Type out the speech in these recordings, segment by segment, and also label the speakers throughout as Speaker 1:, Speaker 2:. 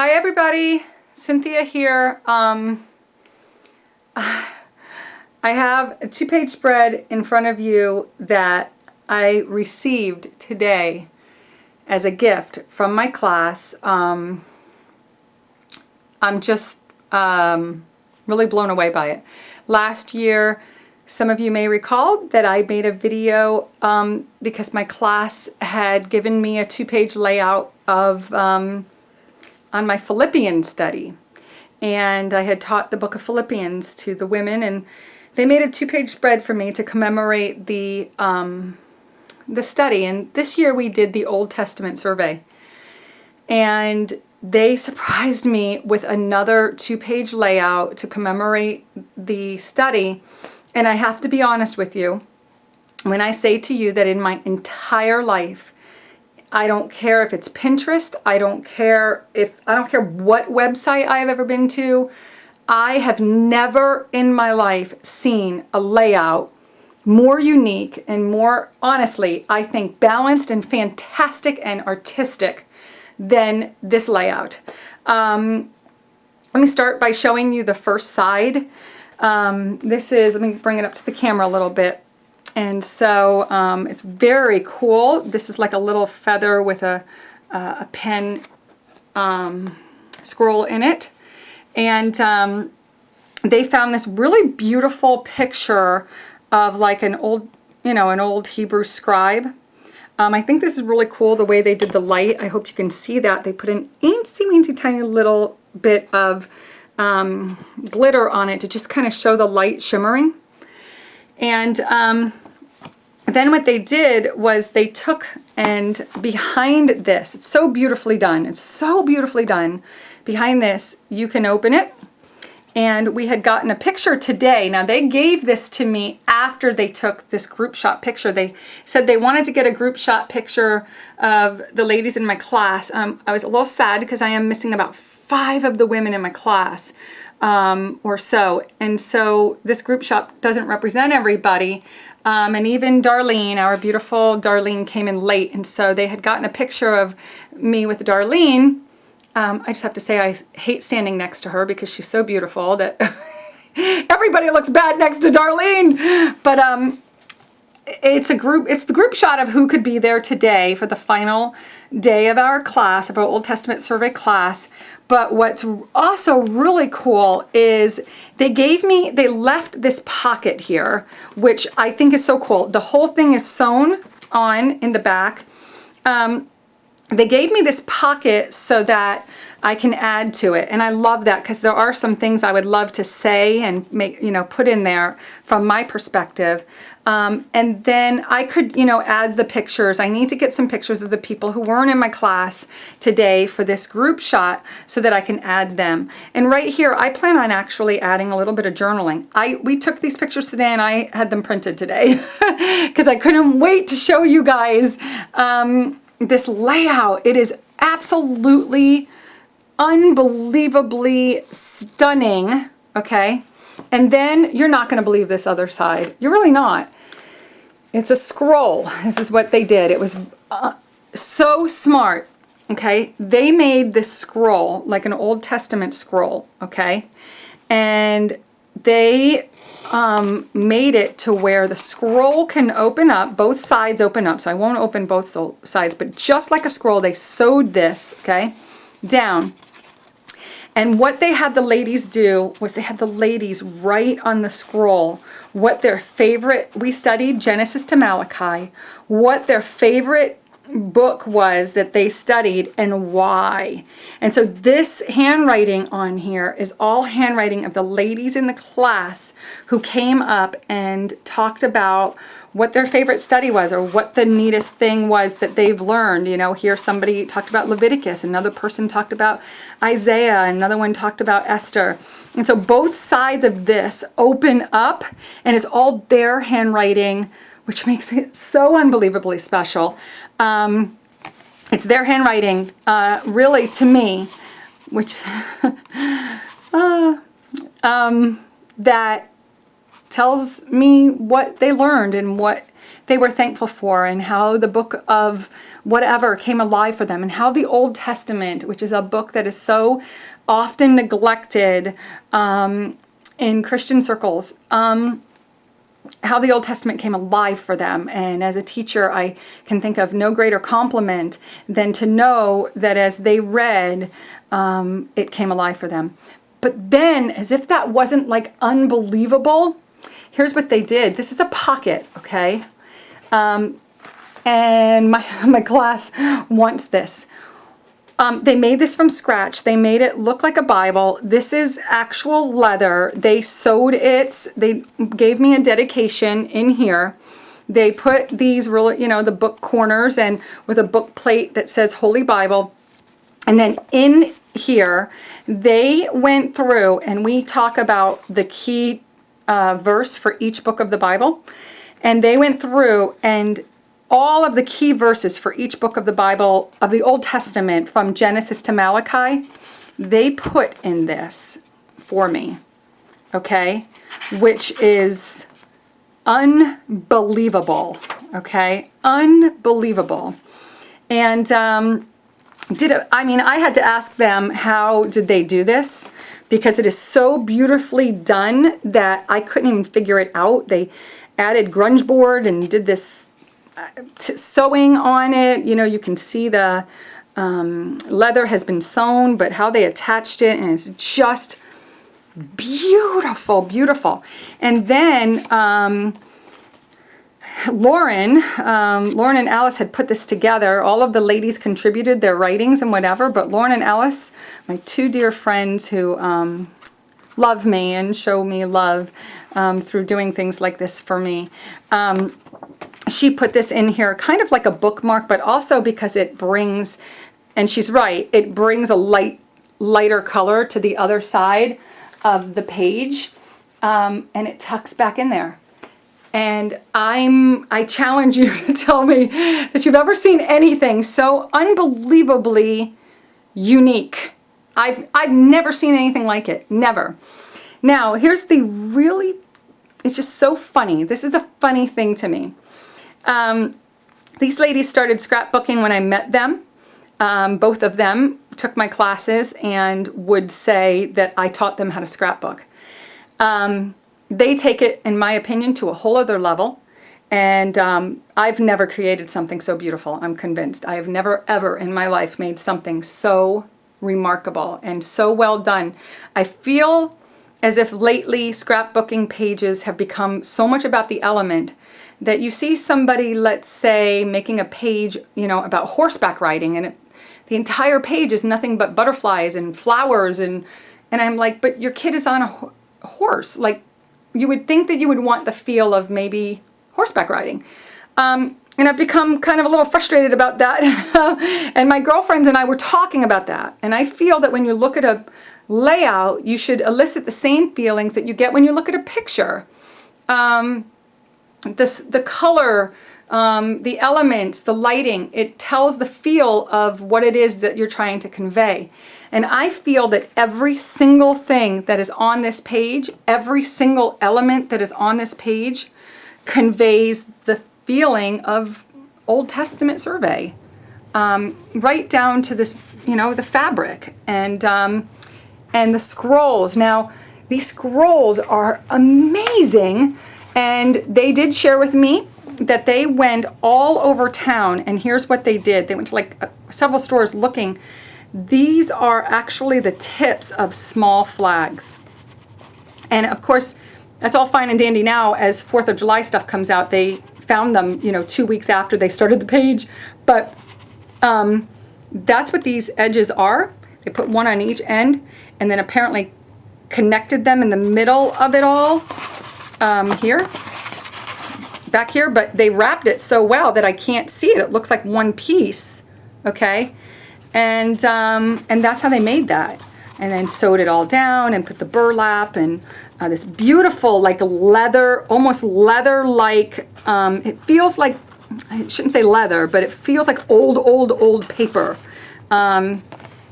Speaker 1: Hi everybody, Cynthia here. I have a 2-page spread in front of you that I received today as a gift from my class. I'm just really blown away by it. Last year, some of you may recall that I made a video because my class had given me a 2-page layout of on my Philippians study, and I had taught the book of Philippians to the women, and they made a 2-page spread for me to commemorate the study. And this year we did the Old Testament survey, and they surprised me with another 2-page layout to commemorate the study. And I have to be honest with you when I say to you that in my entire life, I don't care if it's Pinterest, I don't care what website I've ever been to, I have never in my life seen a layout more unique and more, honestly, I think balanced and fantastic and artistic than this layout. Let me start by showing you the first side. This is, let me bring it up to the camera a little bit. And so it's very cool. This is like a little feather with a pen scroll in it. And they found this really beautiful picture of like an old, an old Hebrew scribe. I think this is really cool the way they did the light. I hope you can see that. They put an teensy tiny little bit of glitter on it to just kind of show the light shimmering. And then what they did was they took, and behind this, it's so beautifully done. It's so beautifully done. Behind this, you can open it. And we had gotten a picture today. Now they gave this to me after they took this group shot picture. They said they wanted to get a group shot picture of the ladies in my class. I was a little sad because I am missing about 5 of the women in my class or so. And so this group shot doesn't represent everybody. And even Darlene, our beautiful Darlene, came in late. And so they had gotten a picture of me with Darlene. I just have to say I hate standing next to her because she's so beautiful that everybody looks bad next to Darlene. But it's the group shot of who could be there today for the final day of our class, of our Old Testament survey class. But what's also really cool is they left this pocket here, which I think is so cool. The whole thing is sewn on in the back. They gave me this pocket so that I can add to it. And I love that because there are some things I would love to say and make, put in there from my perspective. And then I could, add the pictures. I need to get some pictures of the people who weren't in my class today for this group shot so that I can add them. And right here, I plan on actually adding a little bit of journaling. We took these pictures today and I had them printed today because I couldn't wait to show you guys this layout. It is absolutely unbelievably stunning, okay? And then you're not going to believe this other side. You're really not. It's a scroll. This is what they did. It was so smart, okay? They made this scroll like an Old Testament scroll, okay? And they made it to where the scroll can open up, both sides open up, so I won't open both sides, but just like a scroll, they sewed this, okay, down. And what they had the ladies do was they had the ladies write on the scroll what their favorite, we studied Genesis to Malachi, what their favorite book was that they studied and why. And so this handwriting on here is all handwriting of the ladies in the class who came up and talked about what their favorite study was or what the neatest thing was that they've learned. Here somebody talked about Leviticus, another person talked about Isaiah, another one talked about Esther. And so both sides of this open up and it's all their handwriting, which makes it so unbelievably special. It's their handwriting, really, to me, which that tells me what they learned and what they were thankful for, and how the book of whatever came alive for them, and how the Old Testament, which is a book that is so often neglected in Christian circles, how the Old Testament came alive for them. And as a teacher, I can think of no greater compliment than to know that as they read, it came alive for them. But then, as if that wasn't like unbelievable, here's what they did. This is a pocket, okay? And my class wants this. They made this from scratch. They made it look like a Bible. This is actual leather. They sewed it. They gave me a dedication in here. They put these really, the book corners and with a book plate that says Holy Bible. And then in here, they went through, and we talk about the key verse for each book of the Bible. And they went through, and all of the key verses for each book of the Bible, of the Old Testament, from Genesis to Malachi, they put in this for me, okay? Which is unbelievable, okay? Unbelievable. And I had to ask them, how did they do this? Because it is so beautifully done that I couldn't even figure it out. They added grunge board and did this sewing on it. You can see the leather has been sewn, but how they attached it, and it's just beautiful, beautiful. And then Lauren and Alice had put this together. All of the ladies contributed their writings and whatever, but Lauren and Alice, my two dear friends who love me and show me love through doing things like this for me, she put this in here kind of like a bookmark, but also because it brings, and she's right, it brings a lighter color to the other side of the page, and it tucks back in there. And I challenge you to tell me that you've ever seen anything so unbelievably unique. I've never seen anything like it, never. Now, here's it's just so funny. This is the funny thing to me. These ladies started scrapbooking when I met them. Both of them took my classes and would say that I taught them how to scrapbook. They take it, in my opinion, to a whole other level. And I've never created something so beautiful, I'm convinced. I have never, ever in my life made something so remarkable and so well done. I feel as if lately scrapbooking pages have become so much about the element that you see somebody, let's say, making a page, about horseback riding, and the entire page is nothing but butterflies and flowers, and I'm like, but your kid is on a horse. Like, you would think that you would want the feel of maybe horseback riding. And I've become kind of a little frustrated about that. And my girlfriends and I were talking about that. And I feel that when you look at a layout, you should elicit the same feelings that you get when you look at a picture. The color, the elements, the lighting, it tells the feel of what it is that you're trying to convey. And I feel that every single thing that is on this page, every single element that is on this page conveys the feeling of Old Testament survey, right down to this, the fabric and the scrolls. Now, these scrolls are amazing, and they did share with me that they went all over town, and here's what they did. They went to several stores looking. These are actually the tips of small flags. And of course, that's all fine and dandy now. As 4th of July stuff comes out, they found them, 2 weeks after they started the page. But that's what these edges are. They put one on each end and then apparently connected them in the middle of it all back here. But they wrapped it so well that I can't see it. It looks like one piece, okay? And that's how they made that. And then sewed it all down and put the burlap and this beautiful, leather, almost leather-like, it feels like, I shouldn't say leather, but it feels like old paper. And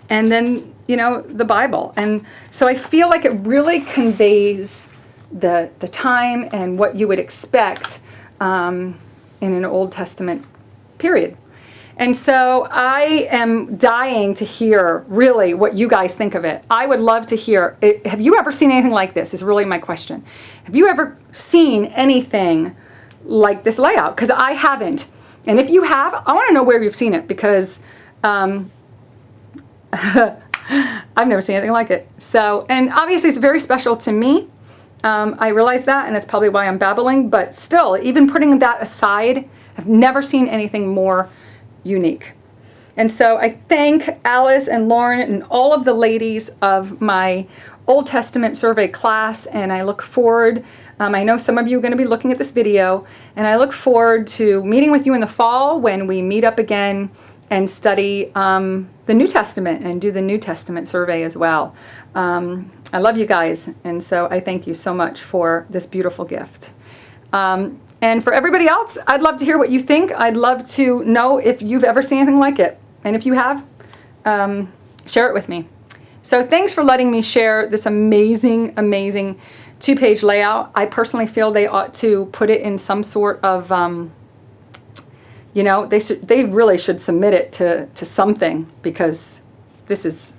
Speaker 1: then, the Bible. And so I feel like it really conveys the time and what you would expect in an Old Testament period. And so I am dying to hear really what you guys think of it. I would love to hear it. Have you ever seen anything like this is really my question. Have you ever seen anything like this layout? Because I haven't. And if you have, I want to know where you've seen it, because I've never seen anything like it. So, and obviously it's very special to me. I realize that, and that's probably why I'm babbling, but still, even putting that aside, I've never seen anything more unique. And so I thank Alice and Lauren and all of the ladies of my Old Testament survey class, and I look forward, I know some of you are going to be looking at this video, and I look forward to meeting with you in the fall when we meet up again and study the New Testament and do the New Testament survey as well. I love you guys, and so I thank you so much for this beautiful gift. And for everybody else, I'd love to hear what you think. I'd love to know if you've ever seen anything like it. And if you have, share it with me. So thanks for letting me share this amazing, amazing 2-page layout. I personally feel they ought to put it in some sort of, you know, they really should submit it to something, because this is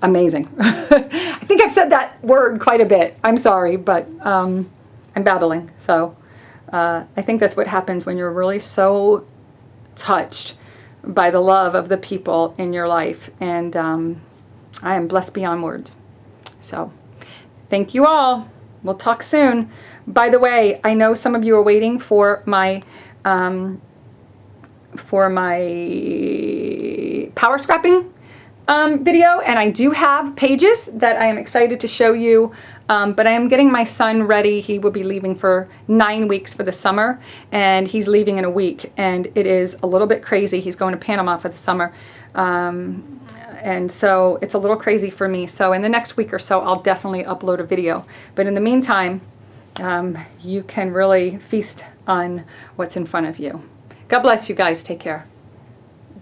Speaker 1: amazing. I think I've said that word quite a bit. I'm sorry, but I'm babbling. So I think that's what happens when you're really so touched by the love of the people in your life. And I am blessed beyond words. So thank you all. We'll talk soon. By the way, I know some of you are waiting for my power scrapping video, and I do have pages that I am excited to show you, but I am getting my son ready. He will be leaving for 9 weeks for the summer, and he's leaving in a week, and it is a little bit crazy. He's going to Panama for the summer, and so it's a little crazy for me. So in the next week or so, I'll definitely upload a video, but in the meantime, you can really feast on what's in front of you. God bless you guys. Take care.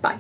Speaker 1: Bye.